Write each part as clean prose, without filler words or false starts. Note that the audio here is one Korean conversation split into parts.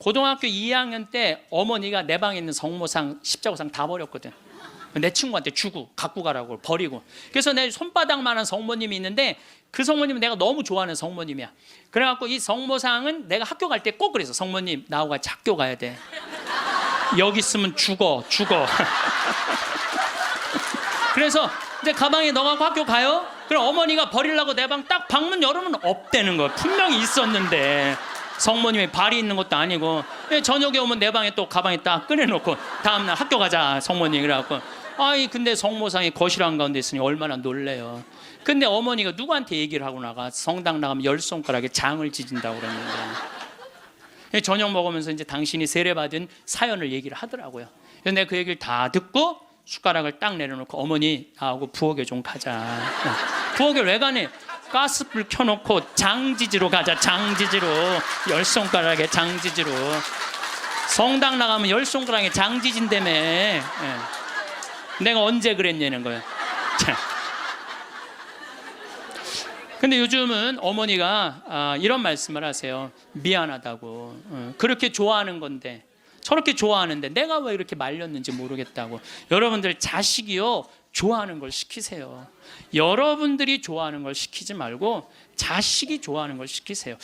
고등학교 2학년 때 어머니가 내 방에 있는 성모상, 십자가상 다 버렸거든. 내 친구한테 주고 갖고 가라고 버리고. 그래서 내 손바닥만한 성모님이 있는데 그 성모님은 내가 너무 좋아하는 성모님이야. 그래갖고 이 성모상은 내가 학교 갈 때 꼭 그래서 성모님 나하고 같이 학교 가야 돼. 여기 있으면 죽어. 그래서 이제 가방에 넣어갖고 학교 가요. 그럼 어머니가 버리려고 내 방 딱 방문 열으면 없대는 거야. 분명히 있었는데 성모님이 발이 있는 것도 아니고. 저녁에 오면 내 방에 또 가방에 딱 꺼내놓고 다음날 학교 가자 성모님. 그래갖고 아이 근데 성모상이 거실 한가운데 있으니 얼마나 놀래요. 근데 어머니가 누구한테 얘기를 하고 나가 성당 나가면 10손가락에 장을 지진다고 그랬는데 저녁 먹으면서 이제 당신이 세례받은 사연을 얘기를 하더라고요. 그래서 내가 그 얘기를 다 듣고 숟가락을 딱 내려놓고 어머니 나하고 부엌에 좀 가자. 부엌에 왜 가니? 가스불 켜놓고 장지지로 가자. 장지지로 10손가락에 장지지로. 성당 나가면 10손가락에 장지진다며. 내가 언제 그랬냐는 거예요. 근데 요즘은 어머니가 이런 말씀을 하세요. 미안하다고. 그렇게 좋아하는 건데 저렇게 좋아하는데 내가 왜 이렇게 말렸는지 모르겠다고. 여러분들 자식이요 좋아하는 걸 시키세요. 여러분들이 좋아하는 걸 시키지 말고 자식이 좋아하는 걸 시키세요.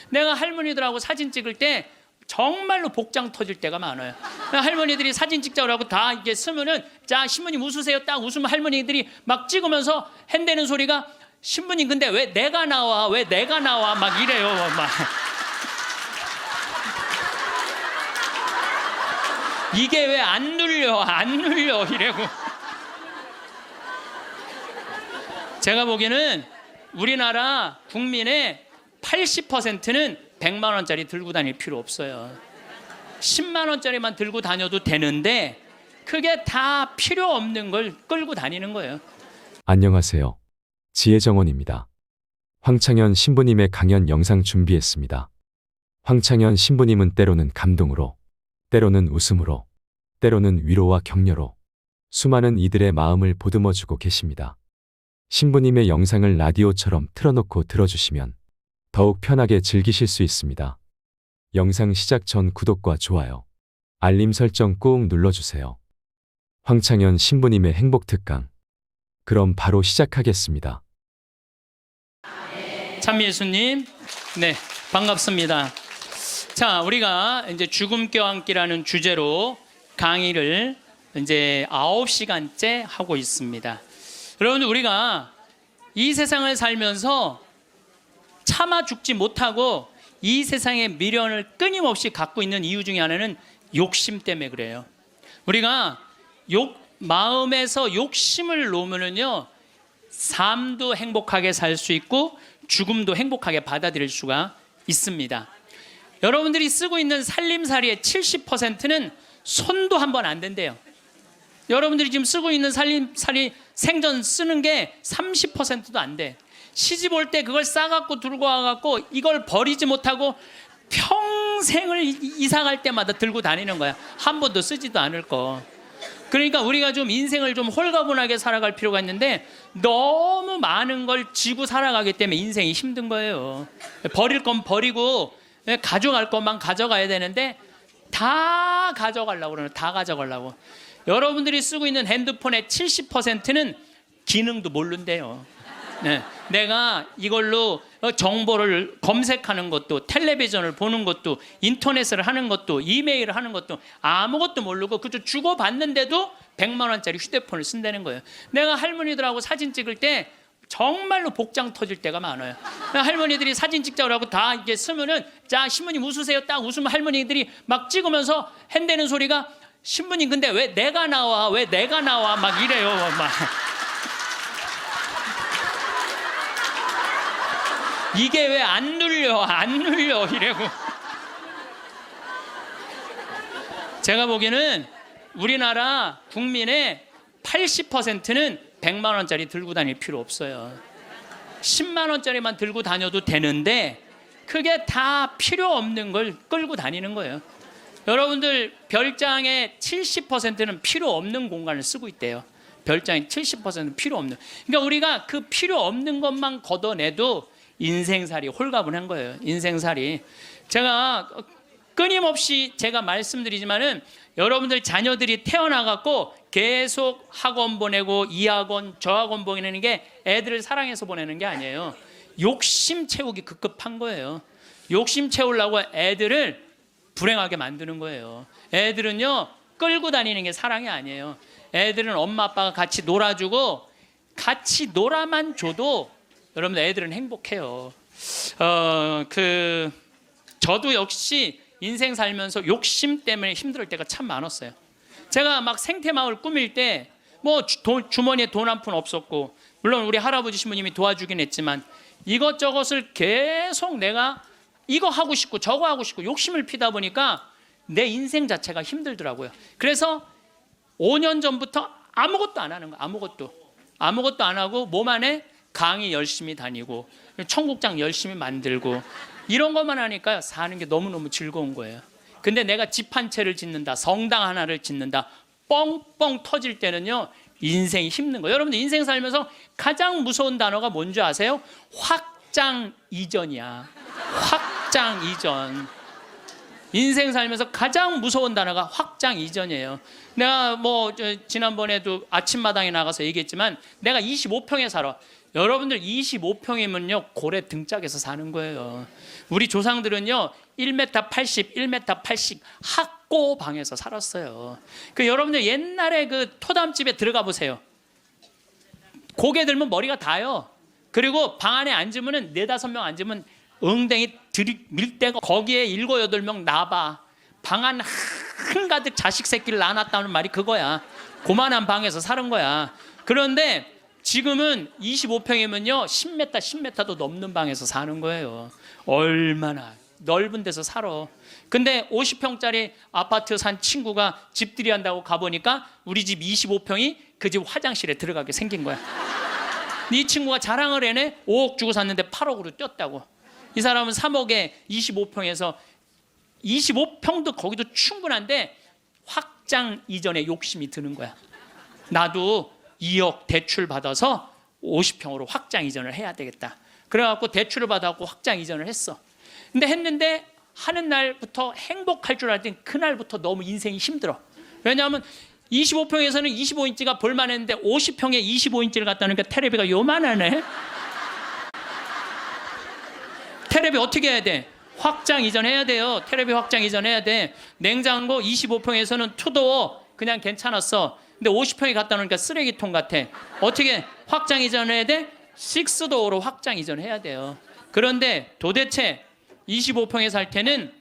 내가 할머니들하고 사진 찍을 때 정말로 복장 터질 때가 많아요. 할머니들이 사진 찍자고 하고 다 이게 쓰면은 자 신부님 웃으세요 딱 웃으면 할머니들이 막 찍으면서 핸대는 소리가 신부님 근데 왜 내가 나와 막 이래요. 막 이게 왜 안 눌려 이래고. 제가 보기에는 우리나라 국민의 80%는 100만 원짜리 들고 다닐 필요 없어요. 10만 원짜리만 들고 다녀도 되는데 그게 다 필요 없는 걸 끌고 다니는 거예요. 안녕하세요. 지혜정원입니다. 황창현 신부님의 강연 영상 준비했습니다. 황창현 신부님은 때로는 감동으로, 때로는 웃음으로, 때로는 위로와 격려로 수많은 이들의 마음을 보듬어주고 계십니다. 신부님의 영상을 라디오처럼 틀어놓고 들어주시면 더욱 편하게 즐기실 수 있습니다. 영상 시작 전 구독과 좋아요, 알림 설정 꾹 눌러주세요. 황창현 신부님의 행복특강. 그럼 바로 시작하겠습니다. 참 예수님, 네, 반갑습니다. 자, 우리가 이제 죽음과 함께라는 주제로 강의를 이제 9시간째 하고 있습니다. 여러분, 우리가 이 세상을 살면서 참아 죽지 못하고 이 세상의 미련을 끊임없이 갖고 있는 이유 중에 하나는 욕심 때문에 그래요. 우리가 마음에서 욕심을 놓으면요, 삶도 행복하게 살 수 있고 죽음도 행복하게 받아들일 수가 있습니다. 여러분들이 쓰고 있는 살림살이의 70%는 손도 한 번 안 댄대요. 여러분들이 지금 쓰고 있는 살림살이 생전 쓰는 게 30%도 안 돼. 시집 올 때 그걸 싸갖고 들고 와갖고 이걸 버리지 못하고 평생을 이사 갈 때마다 들고 다니는 거야. 한 번도 쓰지도 않을 거. 그러니까 우리가 좀 인생을 좀 홀가분하게 살아갈 필요가 있는데 너무 많은 걸 지고 살아가기 때문에 인생이 힘든 거예요. 버릴 건 버리고 가져갈 것만 가져가야 되는데 다 가져가려고 그러는, 다 가져가려고. 여러분들이 쓰고 있는 핸드폰의 70%는 기능도 모른대요. 네, 내가 이걸로 정보를 검색하는 것도, 텔레비전을 보는 것도, 인터넷을 하는 것도, 이메일을 하는 것도 아무것도 모르고 그저 주고받는데도 100만 원짜리 휴대폰을 쓴다는 거예요. 내가 할머니들하고 사진 찍을 때 정말로 복장 터질 때가 많아요. 할머니들이 사진 찍자고 하고 다 이게 쓰면은 자 신부님 웃으세요 딱 웃으면 할머니들이 막 찍으면서 핸대는 소리가 신부님 근데 왜 내가 나와 막 이래요. 막 이게 왜 안 눌려 이래고. 제가 보기에는 우리나라 국민의 80%는 100만 원짜리 들고 다닐 필요 없어요. 10만 원짜리만 들고 다녀도 되는데 그게 다 필요 없는 걸 끌고 다니는 거예요. 여러분들 별장의 70%는 필요 없는 공간을 쓰고 있대요. 별장의 70%는 필요 없는. 그러니까 우리가 그 필요 없는 것만 걷어내도 인생살이 홀가분한 거예요. 인생살이. 제가 끊임없이 제가 말씀드리지만은 여러분들 자녀들이 태어나갖고 계속 학원 보내고 이 학원 저 학원 보내는 게 애들을 사랑해서 보내는 게 아니에요. 욕심 채우기 급급한 거예요. 욕심 채우려고 애들을 불행하게 만드는 거예요. 애들은요 끌고 다니는 게 사랑이 아니에요. 애들은 엄마 아빠가 같이 놀아주고 같이 놀아만 줘도 여러분들 애들은 행복해요. 저도 역시 인생 살면서 욕심 때문에 힘들 때가 참 많았어요. 제가 막 생태마을 꾸밀 때 뭐 주머니에 돈 한 푼 없었고, 물론 우리 할아버지 신부님이 도와주긴 했지만 이것저것을 계속 내가 이거 하고 싶고 저거 하고 싶고 욕심을 피다 보니까 내 인생 자체가 힘들더라고요. 그래서 5년 전부터 아무것도 안 하는 거예요. 아무것도 안 하고 몸 안에 강의 열심히 다니고 청국장 열심히 만들고 이런 것만 하니까 사는 게 너무너무 즐거운 거예요. 근데 내가 집 한 채를 짓는다, 성당 하나를 짓는다, 뻥뻥 터질 때는요 인생이 힘든 거예요. 여러분들 인생 살면서 가장 무서운 단어가 뭔지 아세요? 확장 이전이야. 확장 이전. 인생 살면서 가장 무서운 단어가 확장 이전이에요. 내가 지난번에도 아침마당에 나가서 얘기했지만 내가 25평에 살아. 여러분들 25평이면요 고래 등짝에서 사는 거예요. 우리 조상들은요 1m 80, 1m 80 학고방에서 살았어요. 여러분들 옛날에 그 토담집에 들어가 보세요. 고개 들면 머리가 닿아요. 그리고 방 안에 앉으면은 4-5명 앉으면 엉덩이 들이밀대고 거기에 7-8명 나봐. 방 안 한가득 자식 새끼를 낳아놨다는 말이 그거야. 고만한 방에서 사는 거야. 그런데 지금은 25평이면요 10m도 넘는 방에서 사는 거예요. 얼마나 넓은 데서 살아. 근데 50평짜리 아파트 산 친구가 집들이 한다고 가보니까 우리 집 25평이 그 집 화장실에 들어가게 생긴 거야. 이 친구가 자랑을 해내. 5억 주고 샀는데 8억으로 뛰었다고. 이 사람은 3억에 25평에서 25평도 거기도 충분한데 확장 이전에 욕심이 드는 거야. 나도 2억 대출 받아서 50평으로 확장 이전을 해야 되겠다. 그래갖고 대출을 받아갖고 확장 이전을 했어. 근데 했는데 하는 날부터 행복할 줄 알았더니 그날부터 너무 인생이 힘들어. 왜냐하면 25평에서는 25인치가 볼만했는데 50평에 25인치를 갖다 놓으니까 테레비가 요만하네. 테레비 어떻게 해야 돼? 확장 이전해야 돼요. 테레비 확장 이전해야 돼. 냉장고 25평에서는 투도어 그냥 괜찮았어. 근데 50평에 갖다 놓으니까 쓰레기통 같아. 어떻게 확장 이전해야 돼? 6도어로 확장 이전해야 돼요. 그런데 도대체 25평에 살 때는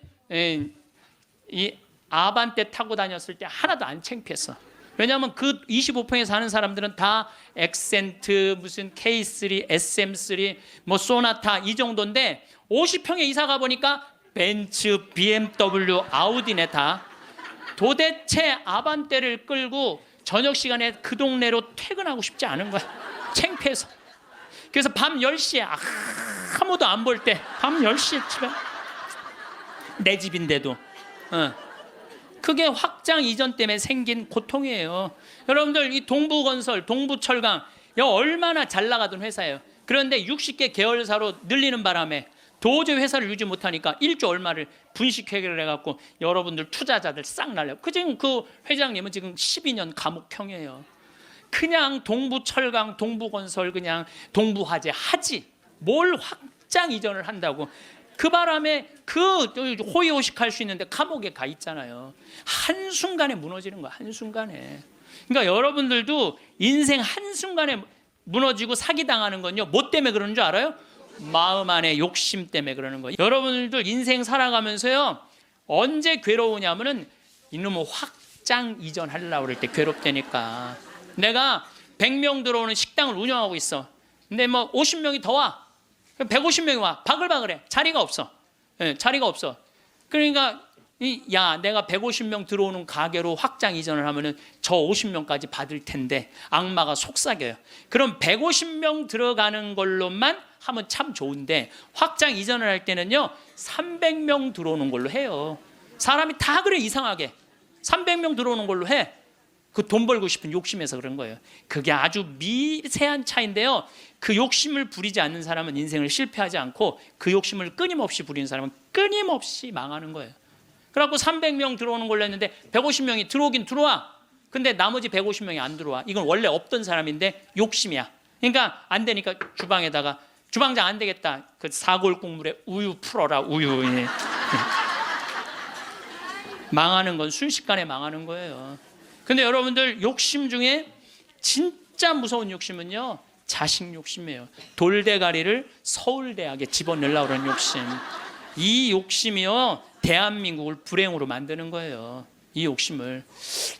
이 아반떼 타고 다녔을 때 하나도 안 창피했어. 왜냐하면 그 25평에 사는 사람들은 다 엑센트, 무슨 K3, SM3, 뭐 소나타 이 정도인데 50평에 이사 가보니까 벤츠, BMW, 아우디네 다. 도대체 아반떼를 끌고 저녁 시간에 그 동네로 퇴근하고 싶지 않은 거야. 창피해서. 그래서 밤 10시에 아무도 안 볼 때 밤 10시에 집에 내 집인데도 그게 확장 이전 때문에 생긴 고통이에요. 여러분들 이 동부건설, 동부철강 얼마나 잘 나가던 회사예요. 그런데 60개 계열사로 늘리는 바람에 도저히 회사를 유지 못하니까 1조 얼마를 분식회계를 해갖고 여러분들 투자자들 싹 날려요. 지금 그 회장님은 지금 12년 감옥형이에요. 그냥 동부철강, 동부건설 그냥 동부화재 하지 뭘 확장 이전을 한다고. 그 바람에 그 호의호식할 수 있는데 감옥에 가 있잖아요. 한순간에 무너지는 거야. 한순간에. 그러니까 여러분들도 인생 한순간에 무너지고 사기당하는 건요 뭐 때문에 그러는 줄 알아요? 마음 안에 욕심 때문에 그러는 거예요. 여러분들 인생 살아가면서요 언제 괴로우냐면은 이놈의 확장 이전하려고 그럴 때 괴롭다니까. 내가 100명 들어오는 식당을 운영하고 있어. 근데 뭐 50명이 더 와. 150명이 와. 바글바글해. 자리가 없어. 자리가 없어. 그러니까 내가 150명 들어오는 가게로 확장 이전을 하면은 저 50명까지 받을 텐데 악마가 속삭여요. 그럼 150명 들어가는 걸로만 하면 참 좋은데 확장 이전을 할 때는요 300명 들어오는 걸로 해요. 사람이 다 그래. 이상하게 300명 들어오는 걸로 해. 그 돈 벌고 싶은 욕심에서 그런 거예요. 그게 아주 미세한 차이인데요 그 욕심을 부리지 않는 사람은 인생을 실패하지 않고 그 욕심을 끊임없이 부리는 사람은 끊임없이 망하는 거예요. 그래갖고 300명 들어오는 걸로 했는데 150명이 들어오긴 들어와. 근데 나머지 150명이 안 들어와. 이건 원래 없던 사람인데 욕심이야. 그러니까 안 되니까 주방에다가 주방장 안 되겠다. 그 사골 국물에 우유 풀어라. 우유. 예. 망하는 건 순식간에 망하는 거예요. 근데 여러분들 욕심 중에 진짜 무서운 욕심은요, 자식 욕심이에요. 돌대가리를 서울대학에 집어넣으려고 하는 욕심. 이 욕심이요, 대한민국을 불행으로 만드는 거예요. 이 욕심을.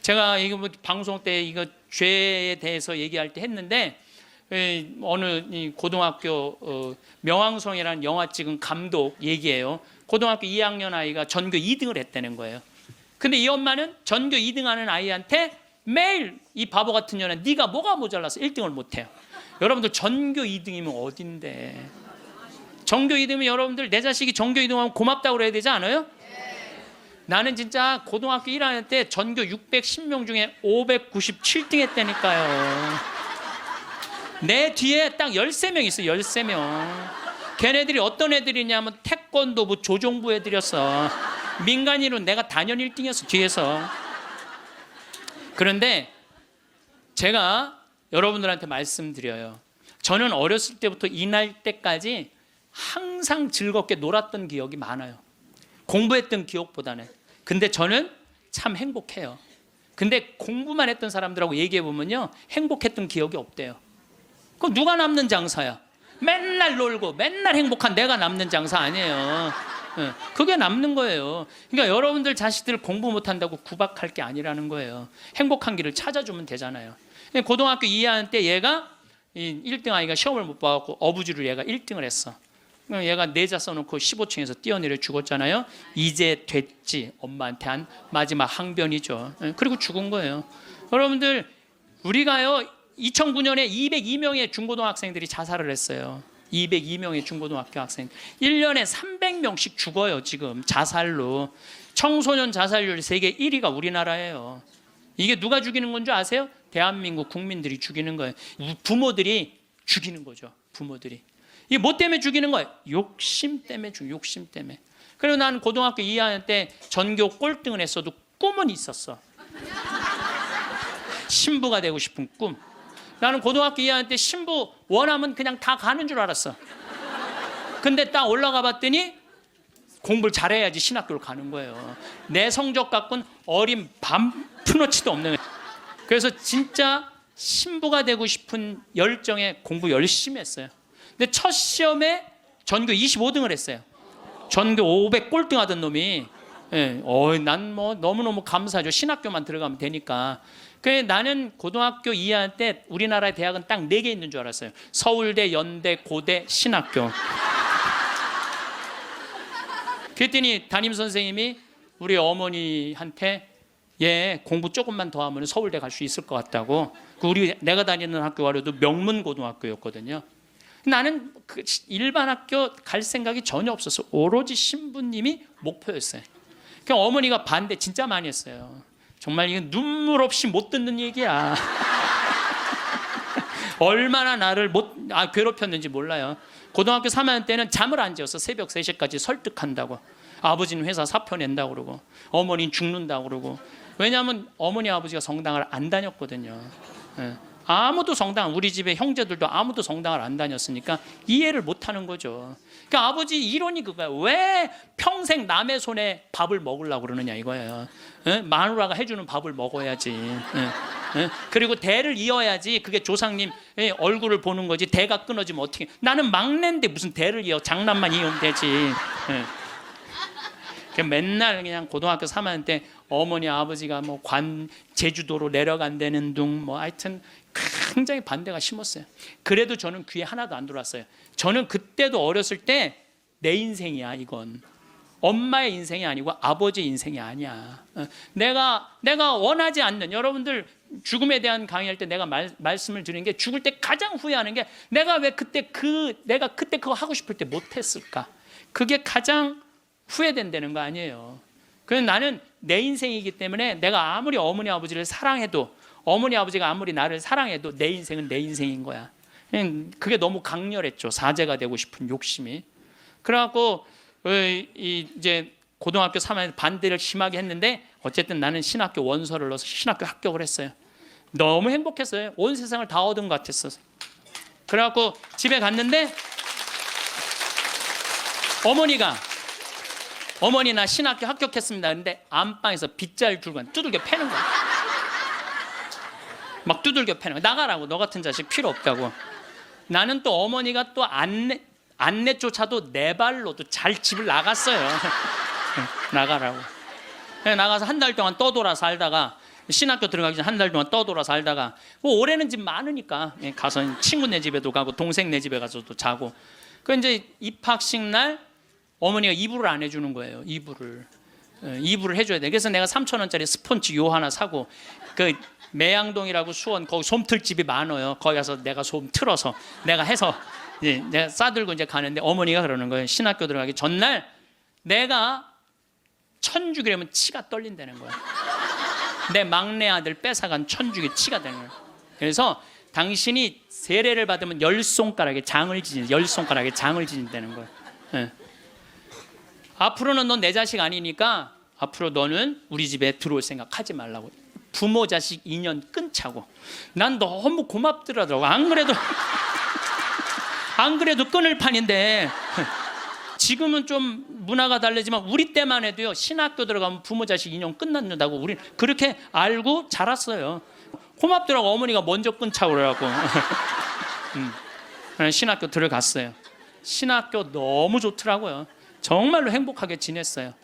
제가 이거 뭐 방송 때 이거 죄에 대해서 얘기할 때 했는데, 어느 이 고등학교 명왕성이라는 영화 찍은 감독 얘기예요. 고등학교 2학년 아이가 전교 2등을 했다는 거예요. 근데 이 엄마는 전교 2등하는 아이한테 매일 이 바보 같은 년은 네가 뭐가 모자라서 1등을 못해요. 여러분들 전교 2등이면 어딘데? 전교 2등이면 여러분들 내 자식이 전교 2등하면 고맙다고 그래야 되지 않아요? 나는 진짜 고등학교 1학년 때 전교 610명 중에 597등 했다니까요. 내 뒤에 딱 13명 있어요. 13명. 걔네들이 어떤 애들이냐면 태권도 뭐 조종부 애들이었어. 민간인으로 내가 단연 1등이었어, 뒤에서. 그런데 제가 여러분들한테 말씀드려요. 저는 어렸을 때부터 이 날 때까지 항상 즐겁게 놀았던 기억이 많아요. 공부했던 기억보다는. 근데 저는 참 행복해요. 근데 공부만 했던 사람들하고 얘기해 보면요, 행복했던 기억이 없대요. 그럼 누가 남는 장사야? 맨날 놀고 맨날 행복한 내가 남는 장사 아니에요. 그게 남는 거예요. 그러니까 여러분들 자식들 공부 못한다고 구박할 게 아니라는 거예요. 행복한 길을 찾아주면 되잖아요. 고등학교 2학년 때 얘가 1등 아이가 시험을 못 봐갖고 어부지로 얘가 1등을 했어. 얘가 내자 써놓고 15층에서 뛰어내려 죽었잖아요. 이제 됐지. 엄마한테 한 마지막 항변이죠. 그리고 죽은 거예요. 여러분들, 우리가요 2009년에 202명의 중고등학생들이 자살을 했어요. 202명의 중고등학교 학생. 1년에 300명씩 죽어요, 지금 자살로. 청소년 자살률 세계 1위가 우리나라예요. 이게 누가 죽이는 건 줄 아세요? 대한민국 국민들이 죽이는 거예요. 부모들이 죽이는 거죠. 부모들이. 이게 뭐 때문에 죽이는 거예요? 욕심 때문에 욕심 때문에. 그리고 나는 고등학교 2학년 때 전교 꼴등을 했어도 꿈은 있었어. 신부가 되고 싶은 꿈. 나는 고등학교 2학년 때 신부 원하면 그냥 다 가는 줄 알았어. 근데 딱 올라가 봤더니 공부를 잘해야지 신학교를 가는 거예요. 내 성적 갖고는 어린 푸너치도 없는 거예요. 그래서 진짜 신부가 되고 싶은 열정에 공부 열심히 했어요. 근데 첫 시험에 전교 25등을 했어요. 전교 500 꼴등 하던 놈이. 난 뭐 너무너무 감사하죠. 신학교만 들어가면 되니까. 그래서 나는 고등학교 2학년 때 우리나라의 대학은 딱 4개 있는 줄 알았어요. 서울대, 연대, 고대, 신학교. 그랬더니 담임선생님이 우리 어머니한테 얘 공부 조금만 더 하면 서울대 갈 수 있을 것 같다고. 내가 다니는 학교가 그래도 명문고등학교였거든요. 나는 그 일반 학교 갈 생각이 전혀 없었어. 오로지 신부님이 목표였어요. 그러니까 어머니가 반대 진짜 많이 했어요. 정말 이건 눈물 없이 못 듣는 얘기야. 얼마나 나를 괴롭혔는지 몰라요. 고등학교 3학년 때는 잠을 안 재웠어. 새벽 3시까지 설득한다고. 아버지는 회사 사표 낸다고 그러고 어머니는 죽는다고 그러고. 왜냐하면 어머니 아버지가 성당을 안 다녔거든요. 아무도 우리 집에 형제들도 아무도 성당을 안 다녔으니까 이해를 못하는 거죠. 그러니까 아버지 이론이 그거야. 왜 평생 남의 손에 밥을 먹으려고 그러느냐 이거예요. 마누라가 해주는 밥을 먹어야지. 그리고 대를 이어야지. 그게 조상님 얼굴을 보는 거지. 대가 끊어지면 어떻게. 나는 막내인데 무슨 대를 이어. 장난만 이으면 되지. 맨날 그냥 고등학교 3학년 때 어머니 아버지가 뭐 제주도로 내려간다는 둥 뭐 하여튼 굉장히 반대가 심했어요. 그래도 저는 귀에 하나도 안 들어왔어요. 저는 그때도 어렸을 때 내 인생이야 이건. 엄마의 인생이 아니고 아버지의 인생이 아니야. 내가 원하지 않는, 여러분들 죽음에 대한 강의할 때 내가 말씀을 드리는 게, 죽을 때 가장 후회하는 게 내가 왜 내가 그때 그거 하고 싶을 때 못했을까. 그게 가장 후회된다는 거 아니에요. 그래서 나는 내 인생이기 때문에 내가 아무리 어머니 아버지를 사랑해도, 어머니 아버지가 아무리 나를 사랑해도 내 인생은 내 인생인 거야. 그게 너무 강렬했죠. 사제가 되고 싶은 욕심이. 그래갖고 이제 고등학교 3학년 반대를 심하게 했는데 어쨌든 나는 신학교 원서를 넣어서 신학교 합격을 했어요. 너무 행복했어요. 온 세상을 다 얻은 것 같았어요. 그래갖고 집에 갔는데 어머니 나 신학교 합격했습니다. 근데 안방에서 빗자루 들고 두들겨 패는 거야. 막 두들겨 패는 거야. 나가라고. 너 같은 자식 필요 없다고. 나는 또 어머니가 또 안내조차도 내 발로도 잘 집을 나갔어요. 나가라고. 나가서 한 달 동안 떠돌아 살다가 신학교 들어가기 전 한 달 동안 떠돌아 살다가 뭐 올해는 집 많으니까 가서 친구네 집에도 가고 동생 네 집에 가서도 자고. 그 이제 입학식 날 어머니가 이불을 안 해주는 거예요. 이불을 해줘야 돼. 그래서 내가 3,000원짜리 스폰지 요 하나 사고 그 매양동이라고 수원 거기 솜틀집이 많아요. 거기 가서 내가 솜 틀어서 내가 해서 이제 내가 싸들고 이제 가는데 어머니가 그러는 거예요. 신학교 들어가기 전날 내가 천주기라면 치가 떨린다는 거야. 내 막내 아들 뺏어간 천주기 치가 되는 거야. 그래서 당신이 세례를 받으면 10손가락에 장을 지진다는 거야. 네. 앞으로는 넌 내 자식 아니니까 앞으로 너는 우리 집에 들어올 생각 하지 말라고. 부모 자식 인연 끊자고. 난 너무 고맙더라고. 안 그래도 끊을 판인데 지금은 좀 문화가 다르지만 우리 때만 해도요 신학교 들어가면 부모 자식 인연 끝난다고 우리는 그렇게 알고 자랐어요. 고맙더라고. 어머니가 먼저 끊자고 그래갖고 신학교 들어갔어요. 신학교 너무 좋더라고요. 정말로 행복하게 지냈어요.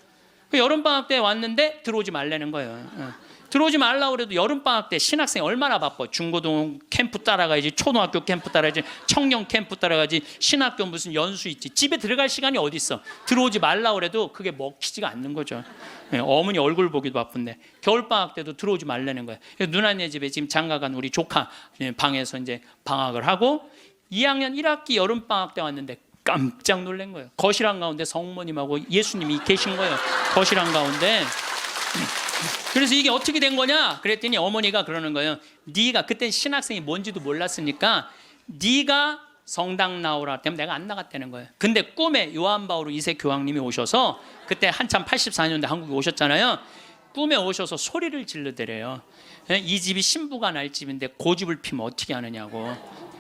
여름방학 때 왔는데 들어오지 말라는 거예요. 들어오지 말라고 그래도 여름방학 때 신학생이 얼마나 바빠. 중고등 캠프 따라가야지, 초등학교 캠프 따라가야지, 청년 캠프 따라가야지, 신학교 무슨 연수 있지. 집에 들어갈 시간이 어디 있어. 들어오지 말라고 그래도 그게 먹히지가 않는 거죠. 어머니 얼굴 보기도 바쁜데 겨울방학 때도 들어오지 말라는 거예요. 누나네 집에 지금 장가간 우리 조카 방에서 이제 방학을 하고 2학년 1학기 여름방학 때 왔는데 깜짝 놀란 거예요. 거실 한가운데 성모님하고 예수님이 계신 거예요. 거실 한가운데. 그래서 이게 어떻게 된 거냐 그랬더니 어머니가 그러는 거예요. 네가 그때 신학생이 뭔지도 몰랐으니까 네가 성당 나오라 하면 내가 안 나갔다는 거예요. 근데 꿈에 요한 바오로 2세 교황님이 오셔서 그때 한참 84년대 한국에 오셨잖아요. 꿈에 오셔서 소리를 질르더래요. 이 집이 신부가 날 집인데 고집을 피면 어떻게 하느냐고.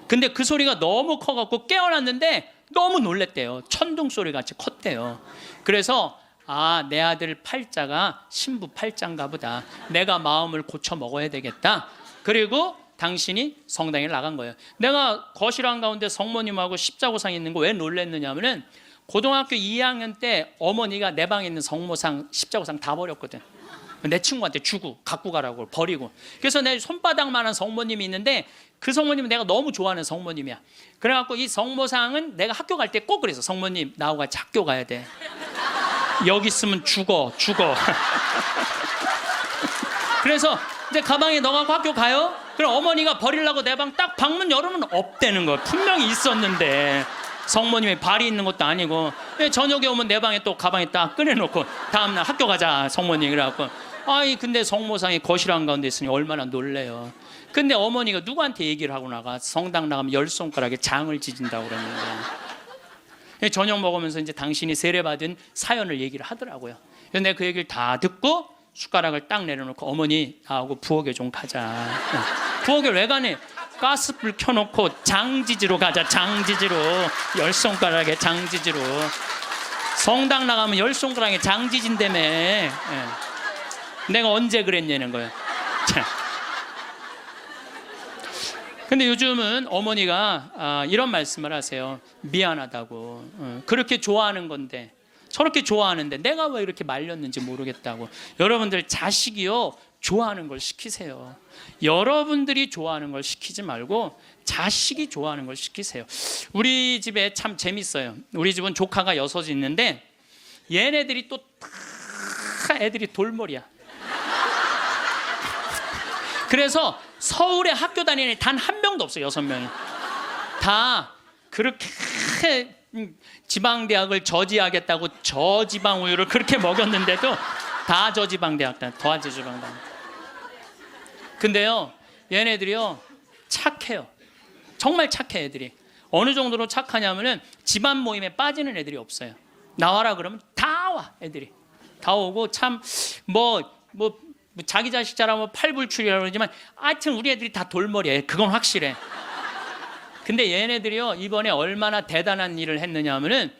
근데 그 소리가 너무 커갖고 깨어났는데 너무 놀랬대요. 천둥 소리 같이 컸대요. 그래서 내 아들 팔자가 신부 팔자인가 보다. 내가 마음을 고쳐 먹어야 되겠다. 그리고 당신이 성당에 나간 거예요. 내가 거실 한가운데 성모님하고 십자고상 있는 거 왜 놀랬느냐 하면은 고등학교 2학년 때 어머니가 내 방에 있는 성모상 십자고상 다 버렸거든. 내 친구한테 주고 갖고 가라고 버리고. 그래서 내 손바닥만한 성모님이 있는데 그 성모님은 내가 너무 좋아하는 성모님이야. 그래갖고 이 성모상은 내가 학교 갈 때 꼭 그래서 성모님 나하고 같이 학교 가야 돼. 여기 있으면 죽어. 그래서 이제 가방에 넣어갖고 학교 가요. 그럼 어머니가 버리려고 내 방 딱 방문 열으면 없대는 거야. 분명히 있었는데 성모님이 발이 있는 것도 아니고. 저녁에 오면 내 방에 또 가방에 딱 꺼내놓고 다음날 학교 가자 성모님 그래갖고. 근데 성모상이 거실 한가운데 있으니 얼마나 놀래요. 근데 어머니가 누구한테 얘기를 하고 나가. 성당 나가면 10손가락에 장을 지진다고 그러는데. 저녁 먹으면서 이제 당신이 세례받은 사연을 얘기를 하더라고요. 그래서 내가 그 얘기를 다 듣고 숟가락을 딱 내려놓고 어머니 나하고 부엌에 좀 가자. 부엌에 왜 가니? 가스불 켜놓고 장지지로 가자. 장지지로 10손가락에 장지지로. 성당 나가면 10손가락에 장지진다며. 내가 언제 그랬냐는 거예요. 근데 요즘은 어머니가 이런 말씀을 하세요. 미안하다고. 그렇게 좋아하는 건데 저렇게 좋아하는데 내가 왜 이렇게 말렸는지 모르겠다고. 여러분들 자식이요 좋아하는 걸 시키세요. 여러분들이 좋아하는 걸 시키지 말고 자식이 좋아하는 걸 시키세요. 우리 집에 참 재밌어요. 우리 집은 조카가 6이 있는데 얘네들이 또 다 애들이 돌머리야. 그래서 서울에 학교 다니는 애 단 한 명도 없어요. 6명이 다 그렇게 지방대학을 저지하겠다고 저지방 우유를 그렇게 먹였는데도 다 저지방대학 더 저지방대학. 근데요 얘네들이요 착해요. 정말 착해. 애들이 어느 정도로 착하냐면은 집안 모임에 빠지는 애들이 없어요. 나와라 그러면 다 와. 애들이 다 오고 참 뭐 자기 자식 잘하면 팔불출이라고 그러지만 하여튼 우리 애들이 다 돌머리예요. 그건 확실해. 근데 얘네들이요 이번에 얼마나 대단한 일을 했느냐 하면은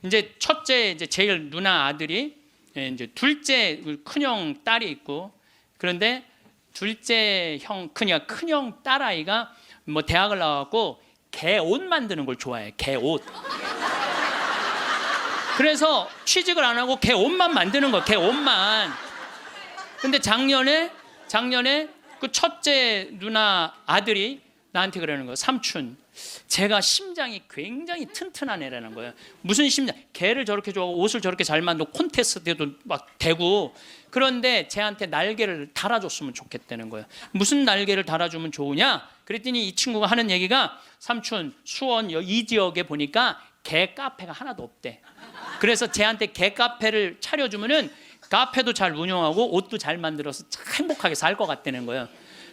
이제 첫째 이제 제일 누나 아들이 이제 둘째 큰형 딸이 있고 그런데 둘째 형 큰형 딸아이가 뭐 대학을 나와갖고 개 옷 만드는 걸 좋아해. 개 옷. 그래서 취직을 안 하고 개 옷만 만드는 거야. 개 옷만. 근데 작년에 그 첫째 누나 아들이 나한테 그러는 거예요. 삼촌, 제가 심장이 굉장히 튼튼한 애라는 거예요. 무슨 심장? 개를 저렇게 좋아하고 옷을 저렇게 잘 만들고 콘테스트에도 막 대고 그런데 쟤한테 날개를 달아줬으면 좋겠다는 거예요. 무슨 날개를 달아주면 좋으냐? 그랬더니 이 친구가 하는 얘기가 삼촌 수원 이 지역에 보니까 개 카페가 하나도 없대. 그래서 쟤한테 개 카페를 차려주면은 카페도 잘 운영하고 옷도 잘 만들어서 참 행복하게 살 것 같다는 거예요.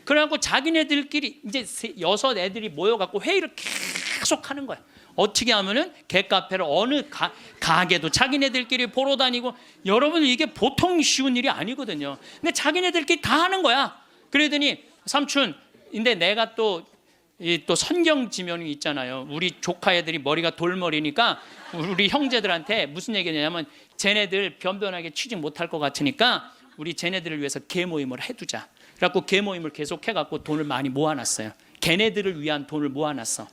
그래갖고 자기네들끼리 이제 6 애들이 모여갖고 회의를 계속 하는 거야. 어떻게 하면은 개카페를 어느 가게도 자기네들끼리 보러 다니고 여러분 이게 보통 쉬운 일이 아니거든요. 근데 자기네들끼리 다 하는 거야. 그러더니 삼촌, 근데 내가 또 선경 지면이 있잖아요. 우리 조카 애들이 머리가 돌머리니까 우리 형제들한테 무슨 얘기냐면 쟤네들 변변하게 취직 못할 것 같으니까 우리 쟤네들을 위해서 개 모임을 해두자. 그래갖고 개 모임을 계속 해갖고 돈을 많이 모아놨어요. 걔네들을 위한 돈을 모아놨어.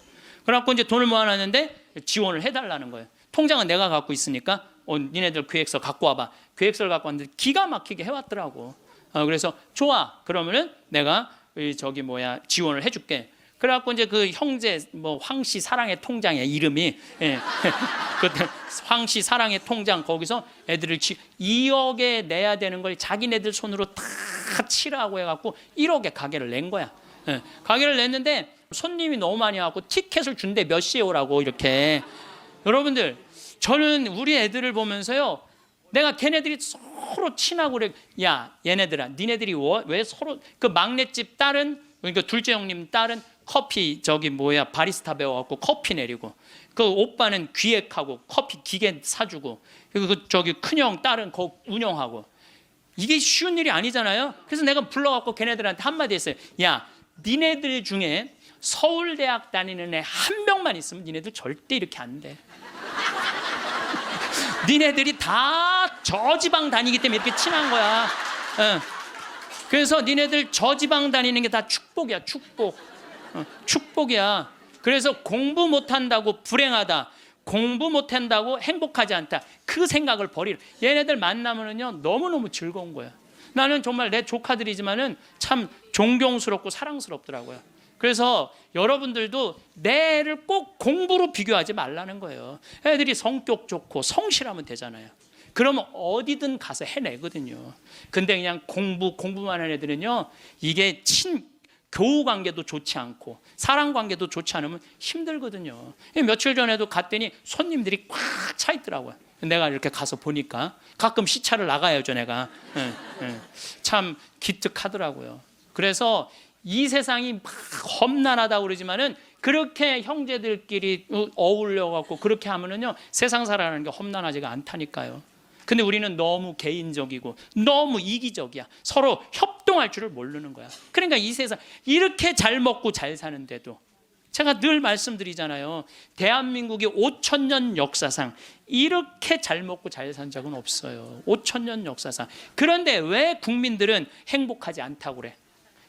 그래갖고 이제 돈을 모아놨는데 지원을 해달라는 거예요. 통장은 내가 갖고 있으니까 니네들 계획서 갖고 와봐. 계획서를 갖고 왔는데 기가 막히게 해왔더라고. 그래서 좋아. 그러면은 내가 지원을 해줄게. 그래갖고 이제 그 형제 황씨 사랑의 통장의 이름이 그때 황씨 사랑의 통장 거기서 애들을 2억에 내야 되는 걸 자기네들 손으로 다 치라고 해갖고 1억에 가게를 낸 거야. 가게를 냈는데 손님이 너무 많이 와갖고 티켓을 준대. 몇 시에 오라고 이렇게. 여러분들 저는 우리 애들을 보면서요 내가 걔네들이 서로 친하고 그래. 야 얘네들아 니네들이 왜 서로 그 막내집 딸은 그러니까 둘째 형님 딸은 커피 바리스타 배워갖고 커피 내리고 그 오빠는 기획하고 커피 기계 사주고 그리고 큰형 딸은 거 운영하고 이게 쉬운 일이 아니잖아요. 그래서 내가 불러갖고 걔네들한테 한마디 했어요. 야 니네들 중에 서울대학 다니는 애 한 명만 있으면 니네들 절대 이렇게 안 돼. 니네들이 다 저지방 다니기 때문에 이렇게 친한 거야. 그래서 니네들 저지방 다니는 게 다 축복이야. 축복이야. 그래서 공부 못한다고 불행하다, 공부 못한다고 행복하지 않다, 그 생각을 버리라. 얘네들 만나면은요 너무너무 즐거운 거야. 나는 정말 내 조카들이지만은 참 존경스럽고 사랑스럽더라고요. 그래서 여러분들도 내 애를 꼭 공부로 비교하지 말라는 거예요. 애들이 성격 좋고 성실하면 되잖아요. 그러면 어디든 가서 해내거든요. 근데 그냥 공부만 하는 애들은요 이게 교우 관계도 좋지 않고 사랑 관계도 좋지 않으면 힘들거든요. 며칠 전에도 갔더니 손님들이 꽉 차 있더라고요. 내가 이렇게 가서 보니까 가끔 시차를 나가야죠 내가. 참 기특하더라고요. 그래서 이 세상이 막 험난하다고 그러지만은 그렇게 형제들끼리 어울려 갖고 그렇게 하면은요 세상 살아가는 게 험난하지가 않다니까요. 근데 우리는 너무 개인적이고 너무 이기적이야. 서로 협동할 줄을 모르는 거야. 그러니까 이 세상 이렇게 잘 먹고 잘 사는데도 제가 늘 말씀드리잖아요. 대한민국이 5,000년 역사상 이렇게 잘 먹고 잘 산 적은 없어요. 5,000년 역사상. 그런데 왜 국민들은 행복하지 않다고 그래?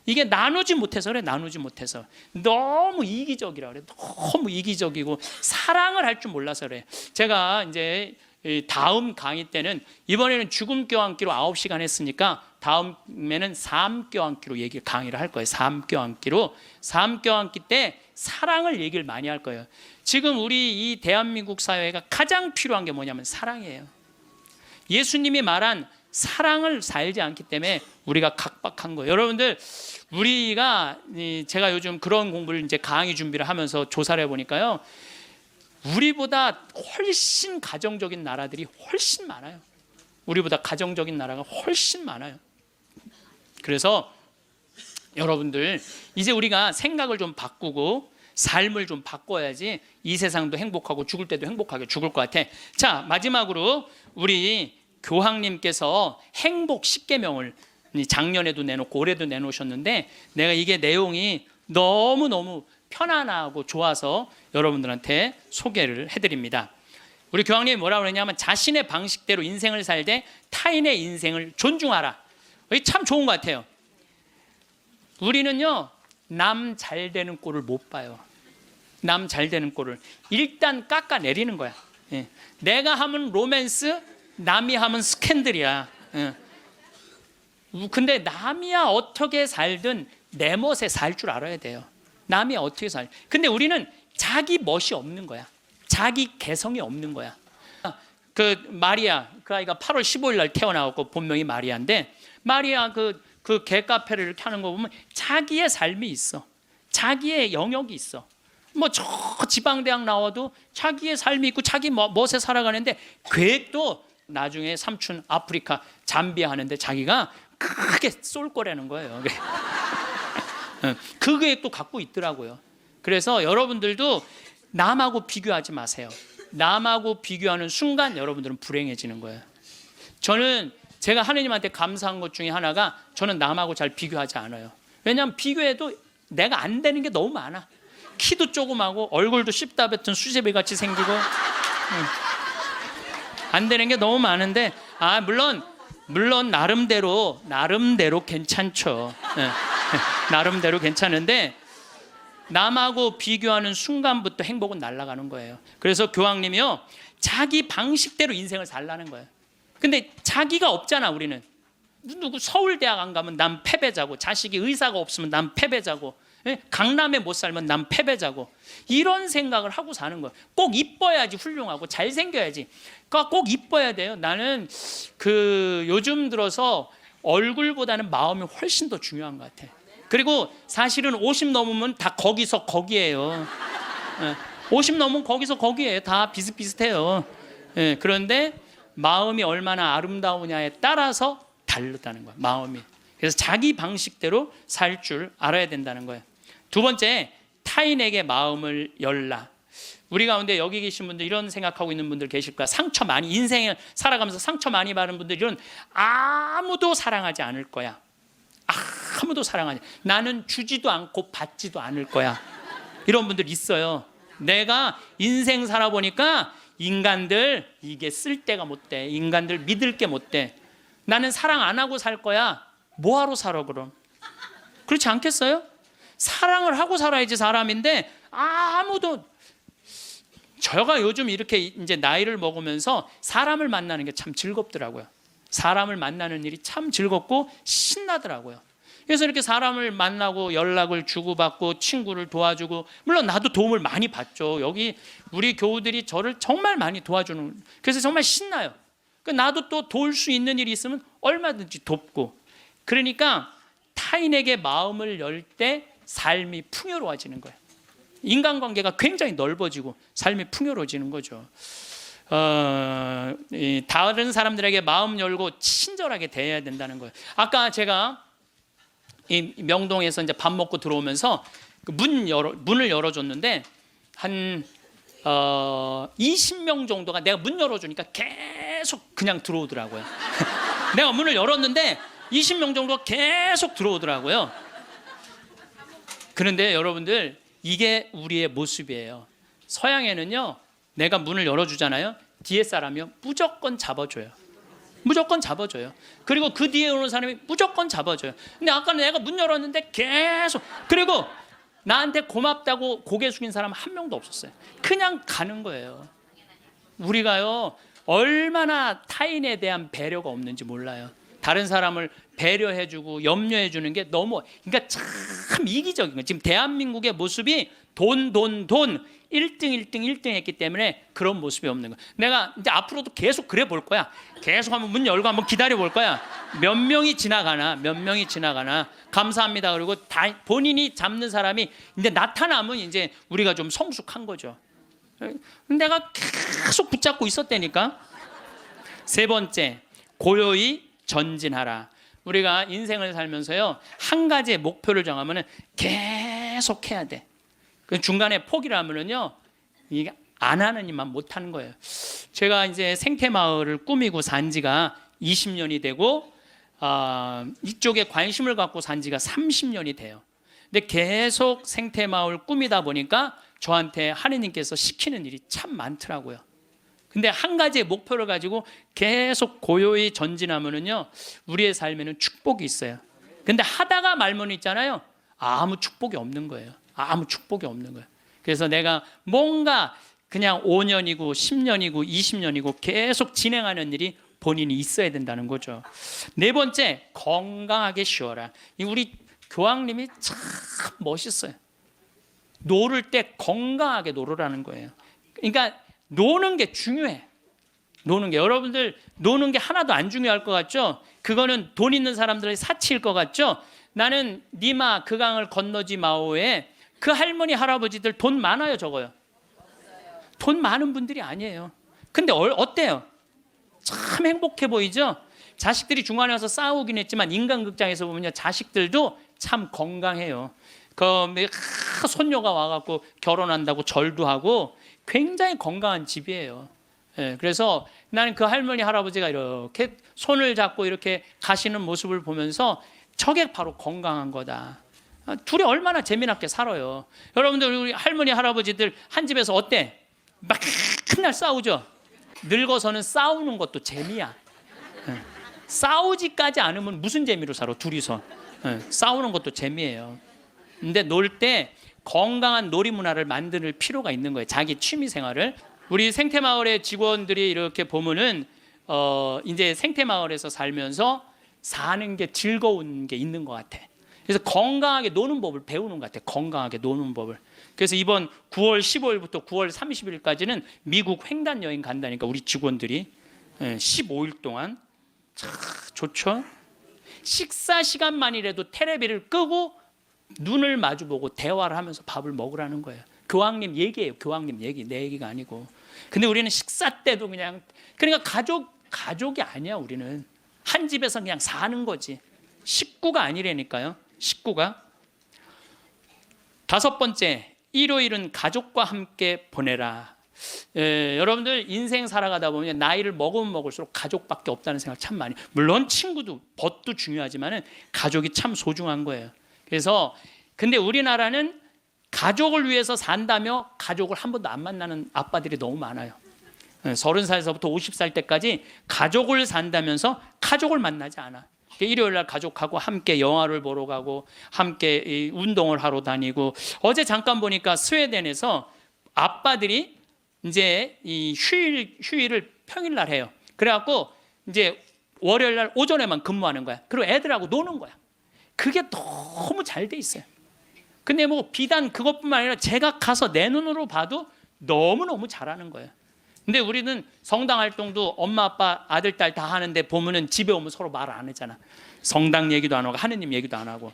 이게 나누지 못해서 그래. 나누지 못해서. 너무 이기적이라 그래. 너무 이기적이고 사랑을 할 줄 몰라서 그래. 제가 이제 다음 강의 때는 이번에는 죽음 껴안기로 9시간 했으니까 다음에는 삶 껴안기로 강의를 할 거예요. 삶 껴안기로. 삶 껴안기 때 사랑을 얘기를 많이 할 거예요. 지금 우리 이 대한민국 사회가 가장 필요한 게 뭐냐면 사랑이에요. 예수님이 말한 사랑을 살지 않기 때문에 우리가 각박한 거예요. 여러분들 제가 요즘 그런 공부를 이제 강의 준비를 하면서 조사를 해보니까요. 우리보다 훨씬 가정적인 나라들이 훨씬 많아요. 우리보다 가정적인 나라가 훨씬 많아요. 그래서 여러분들 이제 우리가 생각을 좀 바꾸고 삶을 좀 바꿔야지 이 세상도 행복하고 죽을 때도 행복하게 죽을 것 같아. 자, 마지막으로 우리 교황님께서 행복 10계명을 작년에도 내놓고 올해도 내놓으셨는데 내가 이게 내용이 너무너무 편안하고 좋아서 여러분들한테 소개를 해드립니다. 우리 교황님이 뭐라고 그러냐면 자신의 방식대로 인생을 살되 타인의 인생을 존중하라. 이게 참 좋은 것 같아요. 우리는요, 남 잘 되는 꼴을 못 봐요. 남 잘 되는 꼴을 일단 깎아내리는 거야. 예. 내가 하면 로맨스, 남이 하면 스캔들이야. 예. 근데 남이야 어떻게 살든 내 멋에 살 줄 알아야 돼요. 남이 어떻게 살. 근데 우리는 자기 멋이 없는 거야. 자기 개성이 없는 거야. 그 마리아, 그 아이가 8월 15일 날 태어나고 본명이 마리아인데 마리아 그 개카페를 이렇게 하는 거 보면 자기의 삶이 있어. 자기의 영역이 있어. 뭐 저 지방대학 나와도 자기의 삶이 있고 자기 멋에 살아가는데 계획도 나중에 삼촌 아프리카 잠비아 하는데 자기가 크게 쏠 거라는 거예요. 그 계획도 갖고 있더라고요. 그래서 여러분들도 남하고 비교하지 마세요. 남하고 비교하는 순간 여러분들은 불행해지는 거예요. 저는 제가 하느님한테 감사한 것 중에 하나가 저는 남하고 잘 비교하지 않아요. 왜냐하면 비교해도 내가 안 되는 게 너무 많아. 키도 조그마고 얼굴도 씹다 뱉은 수제비 같이 생기고 안 되는 게 너무 많은데 물론 나름대로 괜찮죠. 나름대로 괜찮은데 남하고 비교하는 순간부터 행복은 날아가는 거예요. 그래서 교황님이요, 자기 방식대로 인생을 살라는 거예요. 근데 자기가 없잖아. 우리는 누구 서울대학 안 가면 난 패배자고, 자식이 의사가 없으면 난 패배자고, 강남에 못 살면 난 패배자고, 이런 생각을 하고 사는 거예요. 꼭 이뻐야지 훌륭하고 잘생겨야지. 그러니까 꼭 이뻐야 돼요. 나는 요즘 들어서 얼굴보다는 마음이 훨씬 더 중요한 것 같아. 그리고 사실은 50 넘으면 다 거기서 거기예요. 50 넘으면 거기서 거기예요. 다 비슷비슷해요. 그런데 마음이 얼마나 아름다우냐에 따라서 다르다는 거예요. 마음이. 그래서 자기 방식대로 살 줄 알아야 된다는 거예요. 두 번째, 타인에게 마음을 열라. 우리 가운데 여기 계신 분들 이런 생각하고 있는 분들 계실 거야. 인생을 살아가면서 상처 많이 받은 분들은 아무도 사랑하지 않을 거야. 아무도 사랑하지. 나는 주지도 않고 받지도 않을 거야. 이런 분들 있어요. 내가 인생 살아보니까 인간들 이게 쓸데가 못 돼. 인간들 믿을 게 못 돼. 나는 사랑 안 하고 살 거야. 뭐하러 살아 그럼? 그렇지 않겠어요? 사랑을 하고 살아야지 사람인데 아무도. 제가 요즘 이렇게 이제 나이를 먹으면서 사람을 만나는 게 참 즐겁더라고요. 사람을 만나는 일이 참 즐겁고 신나더라고요. 그래서 이렇게 사람을 만나고 연락을 주고받고 친구를 도와주고, 물론 나도 도움을 많이 받죠. 여기 우리 교우들이 저를 정말 많이 도와주는, 그래서 정말 신나요. 나도 또 도울 수 있는 일이 있으면 얼마든지 돕고. 그러니까 타인에게 마음을 열 때 삶이 풍요로워지는 거예요. 인간관계가 굉장히 넓어지고 삶이 풍요로워지는 거죠. 다른 사람들에게 마음 열고 친절하게 대해야 된다는 거예요. 아까 제가 이 명동에서 이제 밥 먹고 들어오면서 문을 열어줬는데 한 20명 정도가 내가 문 열어주니까 계속 그냥 들어오더라고요. 내가 문을 열었는데 20명 정도가 계속 들어오더라고요. 그런데 여러분들, 이게 우리의 모습이에요. 서양에는요, 내가 문을 열어주잖아요. 뒤에 사람이 무조건 잡아줘요. 무조건 잡아줘요. 그리고 그 뒤에 오는 사람이 무조건 잡아줘요. 근데 아까 내가 문 열었는데 계속, 그리고 나한테 고맙다고 고개 숙인 사람 한 명도 없었어요. 그냥 가는 거예요. 우리가요, 얼마나 타인에 대한 배려가 없는지 몰라요. 다른 사람을 배려해주고 염려해주는 게 너무, 그러니까 참 이기적인 거예요. 지금 대한민국의 모습이 돈 1등 했기 때문에 그런 모습이 없는 거야. 내가 이제 앞으로도 계속 그래 볼 거야. 계속 한번 문 열고 한번 기다려 볼 거야. 몇 명이 지나가나 감사합니다. 그리고 다 본인이 잡는 사람이 이제 나타나면 이제 우리가 좀 성숙한 거죠. 내가 계속 붙잡고 있었다니까. 세 번째, 고요히 전진하라. 우리가 인생을 살면서요, 한 가지의 목표를 정하면 계속 해야 돼. 그 중간에 포기를 하면은요, 이게 안 하는 일만 못 하는 거예요. 제가 이제 생태마을을 꾸미고 산 지가 20년이 되고 이쪽에 관심을 갖고 산 지가 30년이 돼요. 근데 계속 생태마을 꾸미다 보니까 저한테 하느님께서 시키는 일이 참 많더라고요. 근데 한 가지의 목표를 가지고 계속 고요히 전진하면은요, 우리의 삶에는 축복이 있어요. 근데 하다가 말면 있잖아요, 아무 축복이 없는 거예요. 아무 축복이 없는 거예요. 그래서 내가 뭔가 그냥 5년이고 10년이고 20년이고 계속 진행하는 일이 본인이 있어야 된다는 거죠. 네 번째, 건강하게 쉬어라. 우리 교황님이 참 멋있어요. 노를 때 건강하게 노르라는 거예요. 그러니까 노는 게 중요해. 노는 게, 여러분들 노는 게 하나도 안 중요할 것 같죠? 그거는 돈 있는 사람들의 사치일 것 같죠? 나는 니마 그 강을 건너지 마오에 그 할머니 할아버지들 돈 많아요, 적어요? 돈 많은 분들이 아니에요. 근데 어때요? 참 행복해 보이죠? 자식들이 중간에 와서 싸우긴 했지만 인간극장에서 보면요, 자식들도 참 건강해요. 손녀가 와갖고 결혼한다고 절도 하고 굉장히 건강한 집이에요. 예, 그래서 나는 그 할머니 할아버지가 이렇게 손을 잡고 이렇게 가시는 모습을 보면서 저게 바로 건강한 거다. 둘이 얼마나 재미나게 살아요. 여러분들, 우리 할머니 할아버지들 한 집에서 어때? 막 맨날 싸우죠. 늙어서는 싸우는 것도 재미야. 예, 싸우지까지 않으면 무슨 재미로 살아, 둘이서. 예, 싸우는 것도 재미예요. 근데 놀 때 건강한 놀이 문화를 만들 필요가 있는 거예요. 자기 취미 생활을. 우리 생태마을의 직원들이 이렇게 보면은 이제 생태마을에서 살면서 사는 게 즐거운 게 있는 것 같아. 그래서 건강하게 노는 법을 배우는 것 같아. 건강하게 노는 법을. 그래서 이번 9월 15일부터 9월 30일까지는 미국 횡단 여행 간다니까, 우리 직원들이 15일 동안. 참 좋죠. 식사 시간만이라도 테레비를 끄고 눈을 마주보고 대화를 하면서 밥을 먹으라는 거예요. 교황님 얘기예요. 교황님 얘기, 내 얘기가 아니고. 근데 우리는 식사 때도 그러니까 가족이 아니야. 우리는 한 집에서 그냥 사는 거지. 식구가 아니라니까요. 식구가. 다섯 번째, 일요일은 가족과 함께 보내라. 여러분들 인생 살아가다 보면 나이를 먹으면 먹을수록 가족밖에 없다는 생각 참 많이. 물론 친구도, 벗도 중요하지만은 가족이 참 소중한 거예요. 그래서 근데 우리나라는 가족을 위해서 산다며 가족을 한 번도 안 만나는 아빠들이 너무 많아요. 30살서부터 50살 때까지 가족을 산다면서 가족을 만나지 않아. 일요일 날 가족하고 함께 영화를 보러 가고 함께 운동을 하러 다니고, 어제 잠깐 보니까 스웨덴에서 아빠들이 이제 이 휴일을 평일 날 해요. 그래갖고 이제 월요일 날 오전에만 근무하는 거야. 그리고 애들하고 노는 거야. 그게 너무 잘 돼 있어요. 근데 뭐 비단 그것뿐만 아니라 제가 가서 내 눈으로 봐도 너무너무 잘하는 거예요. 근데 우리는 성당 활동도 엄마 아빠 아들 딸 다 하는데 보면은 집에 오면 서로 말 안 하잖아. 성당 얘기도 안 하고 하느님 얘기도 안 하고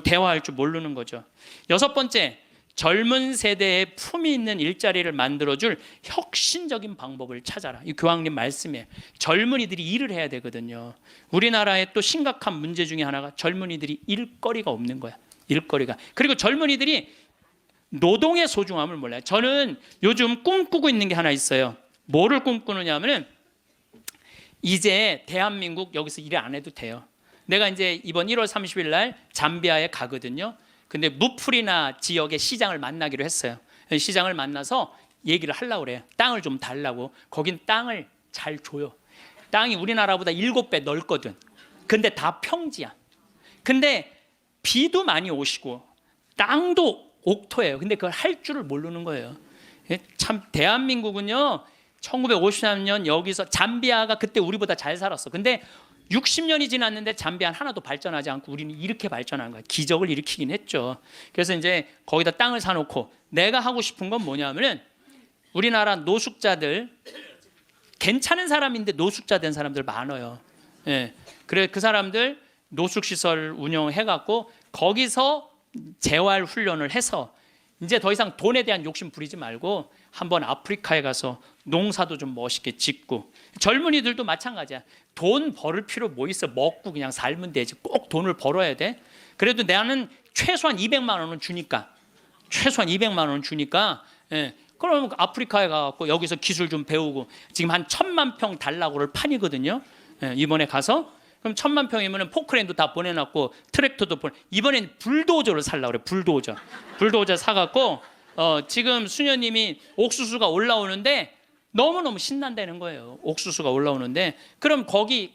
대화할 줄 모르는 거죠. 여섯 번째, 젊은 세대에 품위 있는 일자리를 만들어줄 혁신적인 방법을 찾아라. 이 교황님 말씀이에요. 젊은이들이 일을 해야 되거든요. 우리나라의 또 심각한 문제 중에 하나가 젊은이들이 일거리가 없는 거야. 일거리가. 그리고 젊은이들이 노동의 소중함을 몰라요. 저는 요즘 꿈꾸고 있는 게 하나 있어요. 뭐를 꿈꾸느냐면은 이제 대한민국 여기서 일 안 해도 돼요. 내가 이제 이번 1월 30일 날 잠비아에 가거든요. 근데 무프리나 지역의 시장을 만나기로 했어요. 시장을 만나서 얘기를 하려고 그래요. 땅을 좀 달라고. 거긴 땅을 잘 줘요. 땅이 우리나라보다 7배 넓거든. 근데 다 평지야. 근데 비도 많이 오시고 땅도 옥토예요. 근데 그걸 할 줄을 모르는 거예요. 참 대한민국은요, 1953년 여기서 잠비아가 그때 우리보다 잘 살았어. 근데 60년이 지났는데 잠비아는 하나도 발전하지 않고 우리는 이렇게 발전한 거야. 기적을 일으키긴 했죠. 그래서 이제 거기다 땅을 사놓고 내가 하고 싶은 건 뭐냐면은 우리나라 노숙자들, 괜찮은 사람인데 노숙자 된 사람들 많아요. 예. 그래 그 사람들 노숙시설 운영해갖고 거기서 재활 훈련을 해서 이제 더 이상 돈에 대한 욕심 부리지 말고 한번 아프리카에 가서 농사도 좀 멋있게 짓고, 젊은이들도 마찬가지야. 돈 벌을 필요 뭐 있어. 먹고 그냥 살면 되지. 꼭 돈을 벌어야 돼. 그래도 나는 최소한 200만 원은 주니까, 최소한 200만 원 주니까 그럼 아프리카에 가갖고 여기서 기술 좀 배우고 지금 한 1,000만 평 달라고를 판이거든요. 예, 이번에 가서 그럼 1,000만 평이면은 포크레인도 다 보내놨고 트랙터도 이번엔 불도저를 살라 그래. 불도저 사갖고 지금 수녀님이 옥수수가 올라오는데 너무너무 신난다는 거예요. 옥수수가 올라오는데 그럼 거기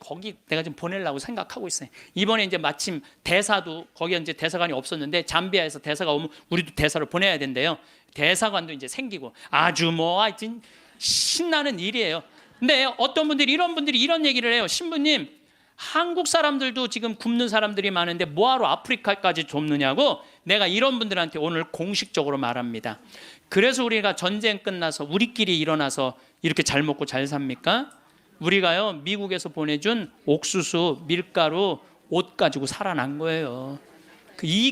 내가 좀 보내려고 생각하고 있어요. 이번에 이제 마침 대사도 거기 이제 대사관이 없었는데 잠비아에서 대사가 오면 우리도 대사를 보내야 된대요. 대사관도 이제 생기고 아주 뭐 하여튼 신나는 일이에요. 근데 어떤 분들이 이런 얘기를 해요. 신부님, 한국 사람들도 지금 굶는 사람들이 많은데 뭐하러 아프리카까지 돕느냐고 내가 이런 분들한테 오늘 공식적으로 말합니다. 그래서 우리가 전쟁 끝나서 우리끼리 일어나서 이렇게 잘 먹고 잘 삽니까? 우리가요 미국에서 보내준 옥수수, 밀가루, 옷 가지고 살아난 거예요.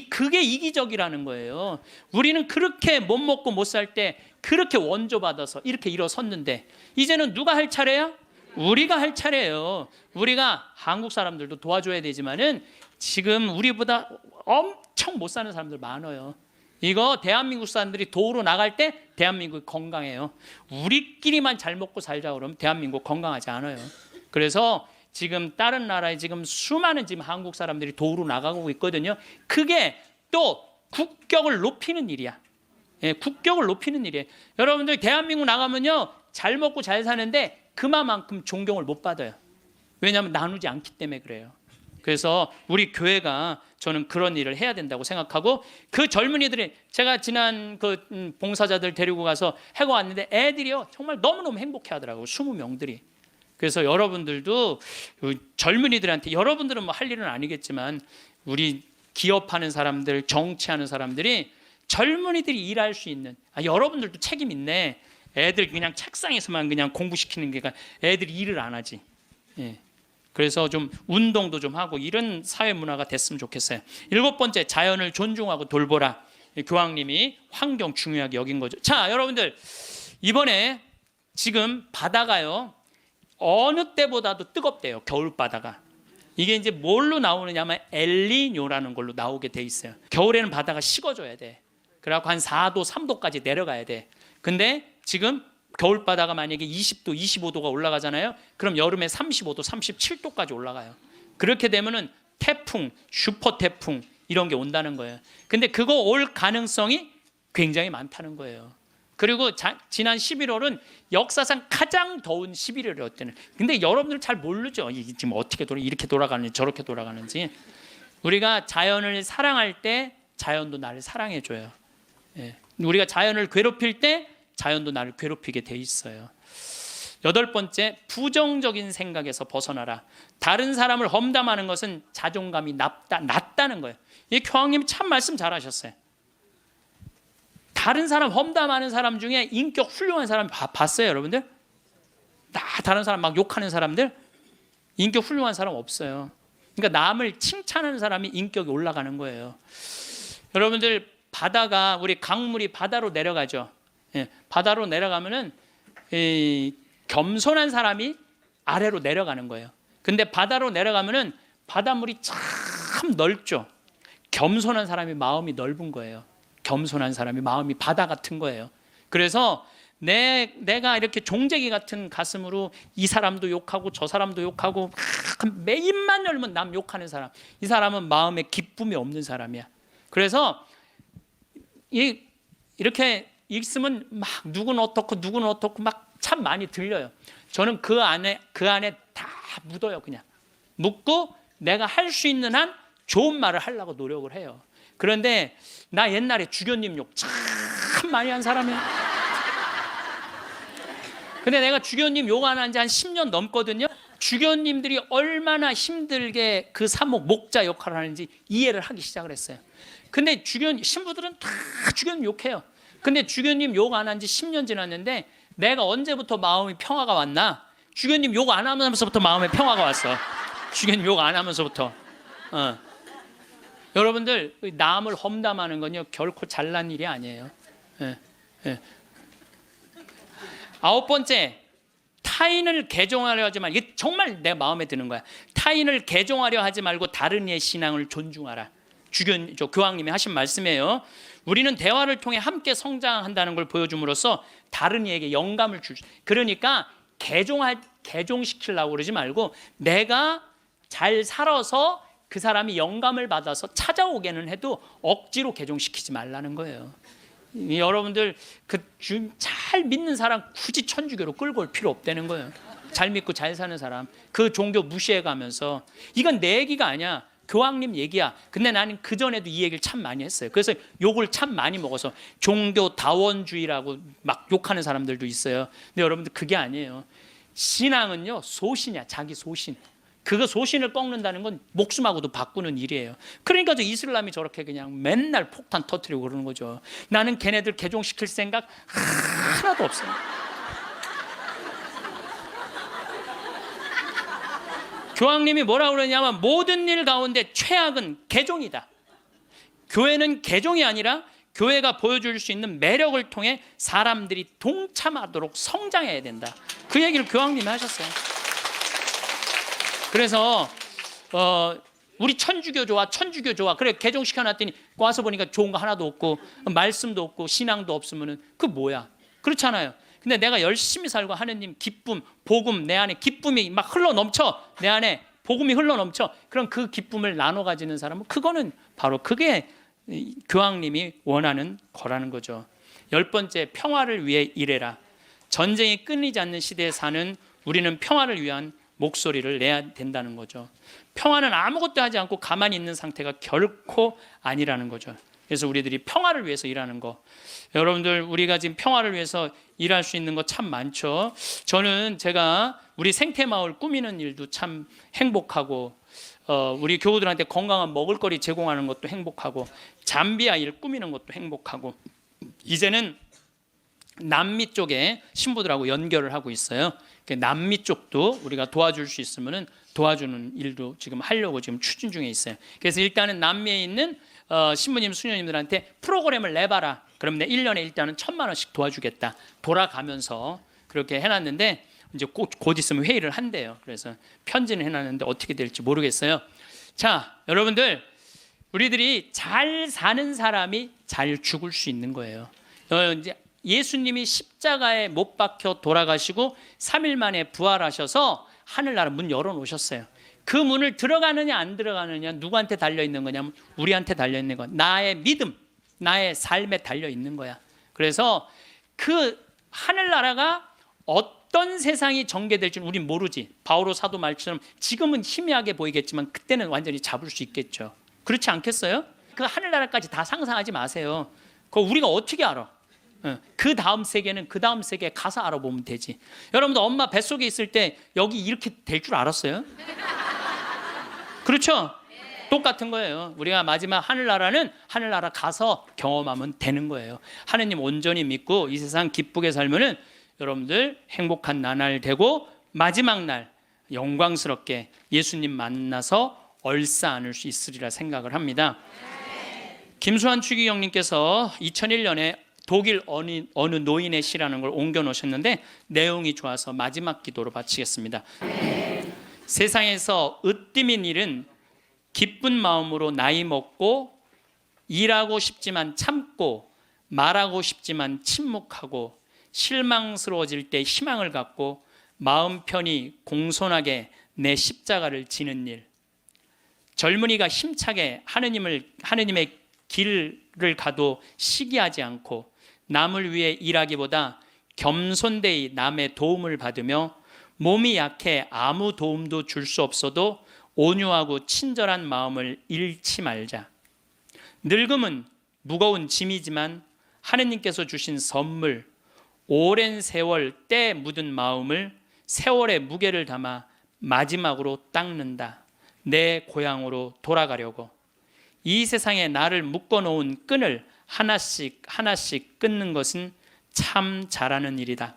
그게 이기적이라는 거예요. 우리는 그렇게 못 먹고 못 살 때 그렇게 원조받아서 이렇게 일어섰는데 이제는 누가 할 차례야? 우리가 할 차례예요. 우리가 한국 사람들도 도와줘야 되지만은 지금 우리보다 엄청 못 사는 사람들 많아요. 이거 대한민국 사람들이 도로 나갈 때 대한민국이 건강해요. 우리끼리만 잘 먹고 살자 그러면 대한민국 건강하지 않아요. 그래서 지금 다른 나라에 지금 수많은 지금 한국 사람들이 도로 나가고 있거든요. 그게 또 국격을 높이는 일이야. 예, 국격을 높이는 일이에요. 여러분들 대한민국 나가면요 잘 먹고 잘 사는데 그만큼 존경을 못 받아요. 왜냐하면 나누지 않기 때문에 그래요. 그래서 우리 교회가 저는 그런 일을 해야 된다고 생각하고 그 젊은이들이 제가 지난 그 봉사자들 데리고 가서 해고 왔는데 애들이요 정말 너무너무 행복해하더라고요. 20명들이. 그래서 여러분들도 젊은이들한테 여러분들은 뭐 할 일은 아니겠지만 우리 기업하는 사람들, 정치하는 사람들이 젊은이들이 일할 수 있는 여러분들도 책임 있네. 애들 그냥 책상에서만 그냥 공부시키는 게 애들이 일을 안 하지. 예. 그래서 좀 운동도 좀 하고 이런 사회 문화가 됐으면 좋겠어요. 7번째, 자연을 존중하고 돌보라. 교황님이 환경 중요하게 여긴 거죠. 자, 여러분들 이번에 지금 바다가요 어느 때보다도 뜨겁대요. 겨울 바다가. 이게 이제 뭘로 나오느냐면 엘니뇨라는 걸로 나오게 돼 있어요. 겨울에는 바다가 식어져야 돼. 그래갖고 한 4도, 3도까지 내려가야 돼. 근데 지금 겨울 바다가 만약에 20도, 25도가 올라가잖아요. 그럼 여름에 35도, 37도까지 올라가요. 그렇게 되면은 태풍, 슈퍼 태풍 이런 게 온다는 거예요. 근데 그거 올 가능성이 굉장히 많다는 거예요. 그리고 지난 11월은 역사상 가장 더운 11월이었대요. 근데 여러분들 잘 모르죠. 이게 지금 어떻게 이렇게 돌아가는지 저렇게 돌아가는지. 우리가 자연을 사랑할 때 자연도 나를 사랑해 줘요. 예. 우리가 자연을 괴롭힐 때 자연도 나를 괴롭히게 돼 있어요. 8번째, 부정적인 생각에서 벗어나라. 다른 사람을 험담하는 것은 자존감이 낮다는 거예요. 이 교황님 참 말씀 잘하셨어요. 다른 사람 험담하는 사람 중에 인격 훌륭한 사람 봤어요, 여러분들? 다른 사람 막 욕하는 사람들 인격 훌륭한 사람 없어요. 그러니까 남을 칭찬하는 사람이 인격이 올라가는 거예요. 여러분들 바다가 우리 강물이 바다로 내려가죠. 예, 바다로 내려가면은 겸손한 사람이 아래로 내려가는 거예요. 근데 바다로 내려가면은 바닷물이 참 넓죠. 겸손한 사람이 마음이 넓은 거예요. 겸손한 사람이 마음이 바다 같은 거예요. 그래서 내가 이렇게 종재기 같은 가슴으로 이 사람도 욕하고 저 사람도 욕하고 매 입만 열면 남 욕하는 사람, 이 사람은 마음에 기쁨이 없는 사람이야. 그래서 이렇게 있으면 막 누구는 어떻고 막 참 많이 들려요. 저는 그 안에 다 묻어요. 그냥 묻고 내가 할 수 있는 한 좋은 말을 하려고 노력을 해요. 그런데 나 옛날에 주교님 욕 참 많이 한 사람이에요. 근데 내가 주교님 욕 안 한 지 한 10년 넘거든요. 주교님들이 얼마나 힘들게 그 사목 목자 역할을 하는지 이해를 하기 시작을 했어요. 근데 신부들은 다 주교님 욕해요. 근데 주교님 욕 안 한 지 10년 지났는데 내가 언제부터 마음이 평화가 왔나? 주교님 욕 안 하면서부터 마음에 평화가 왔어. 주교님 욕 안 하면서부터. 여러분들 남을 험담하는 건요 결코 잘난 일이 아니에요. 9번째, 타인을 개종하려 하지 말고, 이게 정말 내 마음에 드는 거야. 타인을 개종하려 하지 말고 다른 이의 신앙을 존중하라. 교황님이 하신 말씀이에요. 우리는 대화를 통해 함께 성장한다는 걸 보여줌으로써 다른 이에게 영감을 줄. 그러니까 개종시키려고 그러지 말고 내가 잘 살아서 그 사람이 영감을 받아서 찾아오게는 해도 억지로 개종시키지 말라는 거예요. 여러분들 잘 믿는 사람 굳이 천주교로 끌고 올 필요 없다는 거예요. 잘 믿고 잘 사는 사람 그 종교 무시해 가면서 이건 내 얘기가 아니야. 교황님 얘기야. 근데 나는 그전에도 이 얘기를 참 많이 했어요. 그래서 욕을 참 많이 먹어서 종교 다원주의라고 막 욕하는 사람들도 있어요. 근데 여러분들 그게 아니에요. 신앙은요 소신이야. 자기 소신. 그거 소신을 꺾는다는 건 목숨하고도 바꾸는 일이에요. 그러니까 저 이슬람이 저렇게 그냥 맨날 폭탄 터뜨리고 그러는 거죠. 나는 걔네들 개종시킬 생각 하나도 없어요. 교황님이 뭐라고 그러냐면 모든 일 가운데 최악은 개종이다. 교회는 개종이 아니라 교회가 보여줄 수 있는 매력을 통해 사람들이 동참하도록 성장해야 된다. 그 얘기를 교황님이 하셨어요. 그래서 우리 천주교 좋아 천주교 좋아 그래 개종시켜놨더니 와서 보니까 좋은 거 하나도 없고 말씀도 없고 신앙도 없으면 그 뭐야. 그렇잖아요. 근데 내가 열심히 살고 하느님 기쁨 복음 내 안에 기쁨이 막 흘러넘쳐 내 안에 복음이 흘러넘쳐 그럼 그 기쁨을 나눠 가지는 사람은 그거는 바로 그게 교황님이 원하는 거라는 거죠. 10번째 평화를 위해 일해라. 전쟁이 끊이지 않는 시대에 사는 우리는 평화를 위한 목소리를 내야 된다는 거죠. 평화는 아무것도 하지 않고 가만히 있는 상태가 결코 아니라는 거죠. 그래서 우리들이 평화를 위해서 일하는 거. 여러분들 우리가 지금 평화를 위해서 일할 수 있는 거 참 많죠. 저는 제가 우리 생태마을 꾸미는 일도 참 행복하고 우리 교우들한테 건강한 먹을거리 제공하는 것도 행복하고 잠비아 일 꾸미는 것도 행복하고 이제는 남미 쪽에 신부들하고 연결을 하고 있어요. 남미 쪽도 우리가 도와줄 수 있으면 도와주는 일도 지금 하려고 지금 추진 중에 있어요. 그래서 일단은 남미에 있는 신부님, 수녀님들한테 프로그램을 내봐라. 그럼 내 1년에 일단은 1,000만 원씩 도와주겠다. 돌아가면서 그렇게 해놨는데 이제 곧 있으면 회의를 한대요. 그래서 편지는 해놨는데 어떻게 될지 모르겠어요. 자, 여러분들 우리들이 잘 사는 사람이 잘 죽을 수 있는 거예요. 이제 예수님이 십자가에 못 박혀 돌아가시고 3일 만에 부활하셔서 하늘나라 문 열어놓으셨어요. 그 문을 들어가느냐 안 들어가느냐 누구한테 달려있는 거냐면 우리한테 달려있는 거야. 나의 믿음, 나의 삶에 달려있는 거야. 그래서 그 하늘나라가 어떤 세상이 전개될지는 우린 모르지. 바오로 사도 말처럼 지금은 희미하게 보이겠지만 그때는 완전히 잡을 수 있겠죠. 그렇지 않겠어요? 그 하늘나라까지 다 상상하지 마세요. 그거 우리가 어떻게 알아? 그 다음 세계는 그 다음 세계에 가서 알아보면 되지. 여러분들 엄마 뱃속에 있을 때 여기 이렇게 될 줄 알았어요? 그렇죠? 똑같은 거예요. 우리가 마지막 하늘나라는 하늘나라 가서 경험하면 되는 거예요. 하느님 온전히 믿고 이 세상 기쁘게 살면은 여러분들 행복한 나날 되고 마지막 날 영광스럽게 예수님 만나서 얼싸 안을 수 있으리라 생각을 합니다. 김수환 추기경님께서 2001년에 독일 어느 노인의 시라는 걸 옮겨 놓으셨는데 내용이 좋아서 마지막 기도로 바치겠습니다. 세상에서 으뜸인 일은 기쁜 마음으로 나이 먹고 일하고 싶지만 참고 말하고 싶지만 침묵하고 실망스러워질 때 희망을 갖고 마음 편히 공손하게 내 십자가를 지는 일. 젊은이가 힘차게 하느님의 길을 가도 시기하지 않고 남을 위해 일하기보다 겸손되이 남의 도움을 받으며 몸이 약해 아무 도움도 줄 수 없어도 온유하고 친절한 마음을 잃지 말자. 늙음은 무거운 짐이지만 하느님께서 주신 선물, 오랜 세월 때 묻은 마음을 세월의 무게를 담아 마지막으로 닦는다. 내 고향으로 돌아가려고. 이 세상에 나를 묶어놓은 끈을 하나씩 하나씩 끊는 것은 참 잘하는 일이다.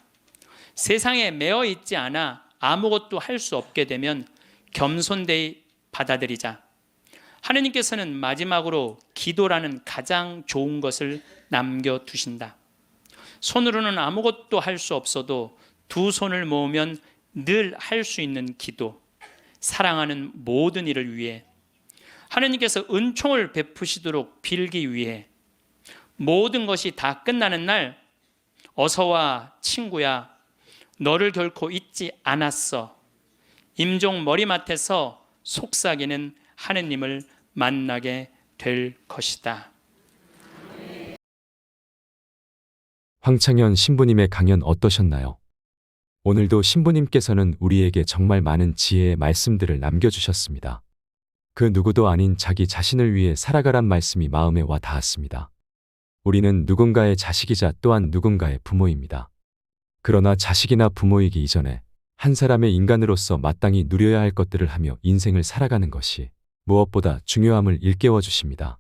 세상에 매어 있지 않아 아무것도 할 수 없게 되면 겸손되이 받아들이자. 하느님께서는 마지막으로 기도라는 가장 좋은 것을 남겨두신다. 손으로는 아무것도 할 수 없어도 두 손을 모으면 늘 할 수 있는 기도. 사랑하는 모든 일을 위해 하느님께서 은총을 베푸시도록 빌기 위해 모든 것이 다 끝나는 날 어서 와 친구야, 너를 결코 잊지 않았어. 임종 머리맡에서 속삭이는 하느님을 만나게 될 것이다. 황창현 신부님의 강연 어떠셨나요? 오늘도 신부님께서는 우리에게 정말 많은 지혜의 말씀들을 남겨주셨습니다. 그 누구도 아닌 자기 자신을 위해 살아가란 말씀이 마음에 와 닿았습니다. 우리는 누군가의 자식이자 또한 누군가의 부모입니다. 그러나 자식이나 부모이기 이전에 한 사람의 인간으로서 마땅히 누려야 할 것들을 하며 인생을 살아가는 것이 무엇보다 중요함을 일깨워 주십니다.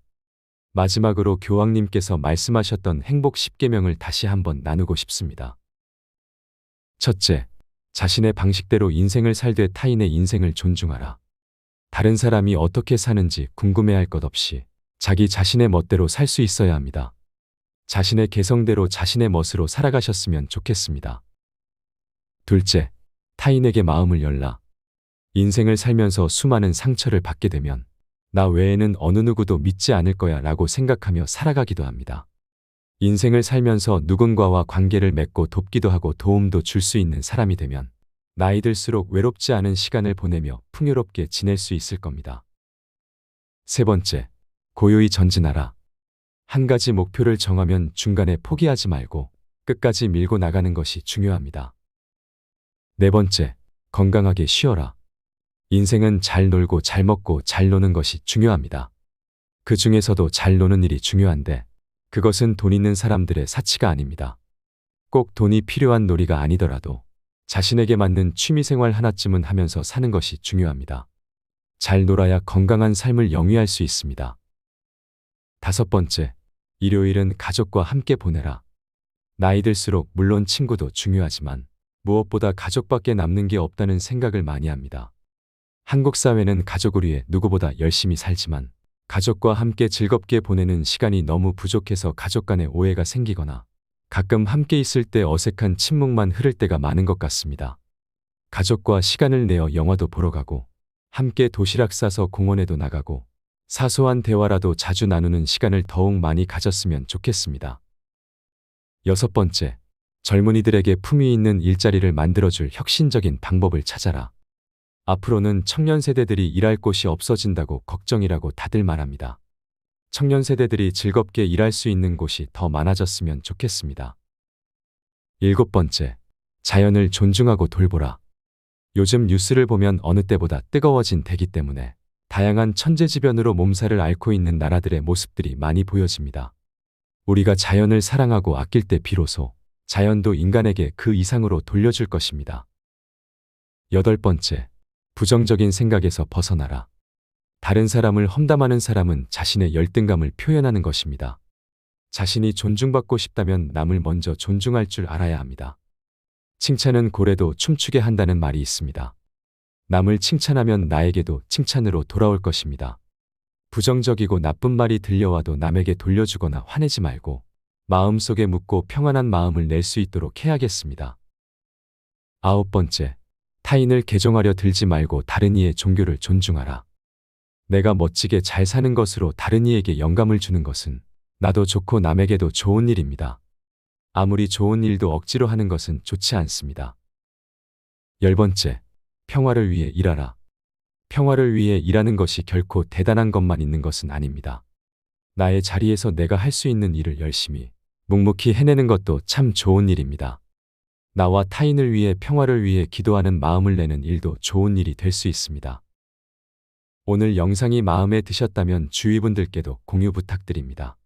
마지막으로 교황님께서 말씀하셨던 행복 10계명을 다시 한번 나누고 싶습니다. 첫째, 자신의 방식대로 인생을 살되 타인의 인생을 존중하라. 다른 사람이 어떻게 사는지 궁금해할 것 없이 자기 자신의 멋대로 살 수 있어야 합니다. 자신의 개성대로 자신의 멋으로 살아가셨으면 좋겠습니다. 둘째, 타인에게 마음을 열라. 인생을 살면서 수많은 상처를 받게 되면 나 외에는 어느 누구도 믿지 않을 거야 라고 생각하며 살아가기도 합니다. 인생을 살면서 누군가와 관계를 맺고 돕기도 하고 도움도 줄 수 있는 사람이 되면 나이 들수록 외롭지 않은 시간을 보내며 풍요롭게 지낼 수 있을 겁니다. 세 번째, 고요히 전진하라. 한 가지 목표를 정하면 중간에 포기하지 말고 끝까지 밀고 나가는 것이 중요합니다. 네 번째, 건강하게 쉬어라. 인생은 잘 놀고 잘 먹고 잘 노는 것이 중요합니다. 그 중에서도 잘 노는 일이 중요한데 그것은 돈 있는 사람들의 사치가 아닙니다. 꼭 돈이 필요한 놀이가 아니더라도 자신에게 맞는 취미생활 하나쯤은 하면서 사는 것이 중요합니다. 잘 놀아야 건강한 삶을 영위할 수 있습니다. 다섯 번째, 일요일은 가족과 함께 보내라. 나이 들수록 물론 친구도 중요하지만 무엇보다 가족밖에 남는 게 없다는 생각을 많이 합니다. 한국 사회는 가족을 위해 누구보다 열심히 살지만 가족과 함께 즐겁게 보내는 시간이 너무 부족해서 가족 간의 오해가 생기거나 가끔 함께 있을 때 어색한 침묵만 흐를 때가 많은 것 같습니다. 가족과 시간을 내어 영화도 보러 가고 함께 도시락 싸서 공원에도 나가고 사소한 대화라도 자주 나누는 시간을 더욱 많이 가졌으면 좋겠습니다. 여섯 번째, 젊은이들에게 품위 있는 일자리를 만들어줄 혁신적인 방법을 찾아라. 앞으로는 청년 세대들이 일할 곳이 없어진다고 걱정이라고 다들 말합니다. 청년 세대들이 즐겁게 일할 수 있는 곳이 더 많아졌으면 좋겠습니다. 일곱 번째, 자연을 존중하고 돌보라. 요즘 뉴스를 보면 어느 때보다 뜨거워진 대기 때문에 다양한 천재지변으로 몸살을 앓고 있는 나라들의 모습들이 많이 보여집니다. 우리가 자연을 사랑하고 아낄 때 비로소 자연도 인간에게 그 이상으로 돌려줄 것입니다. 여덟 번째, 부정적인 생각에서 벗어나라. 다른 사람을 험담하는 사람은 자신의 열등감을 표현하는 것입니다. 자신이 존중받고 싶다면 남을 먼저 존중할 줄 알아야 합니다. 칭찬은 고래도 춤추게 한다는 말이 있습니다. 남을 칭찬하면 나에게도 칭찬으로 돌아올 것입니다. 부정적이고 나쁜 말이 들려와도 남에게 돌려주거나 화내지 말고 마음속에 묻고 평안한 마음을 낼 수 있도록 해야겠습니다. 아홉 번째, 타인을 개종하려 들지 말고 다른 이의 종교를 존중하라. 내가 멋지게 잘 사는 것으로 다른 이에게 영감을 주는 것은 나도 좋고 남에게도 좋은 일입니다. 아무리 좋은 일도 억지로 하는 것은 좋지 않습니다. 열 번째, 평화를 위해 일하라. 평화를 위해 일하는 것이 결코 대단한 것만 있는 것은 아닙니다. 나의 자리에서 내가 할 수 있는 일을 열심히, 묵묵히 해내는 것도 참 좋은 일입니다. 나와 타인을 위해 평화를 위해 기도하는 마음을 내는 일도 좋은 일이 될 수 있습니다. 오늘 영상이 마음에 드셨다면 주위 분들께도 공유 부탁드립니다.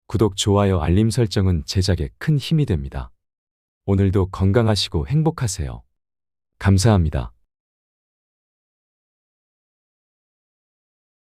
구독, 좋아요, 알림 설정은 제작에 큰 힘이 됩니다. 오늘도 건강하시고 행복하세요. 감사합니다.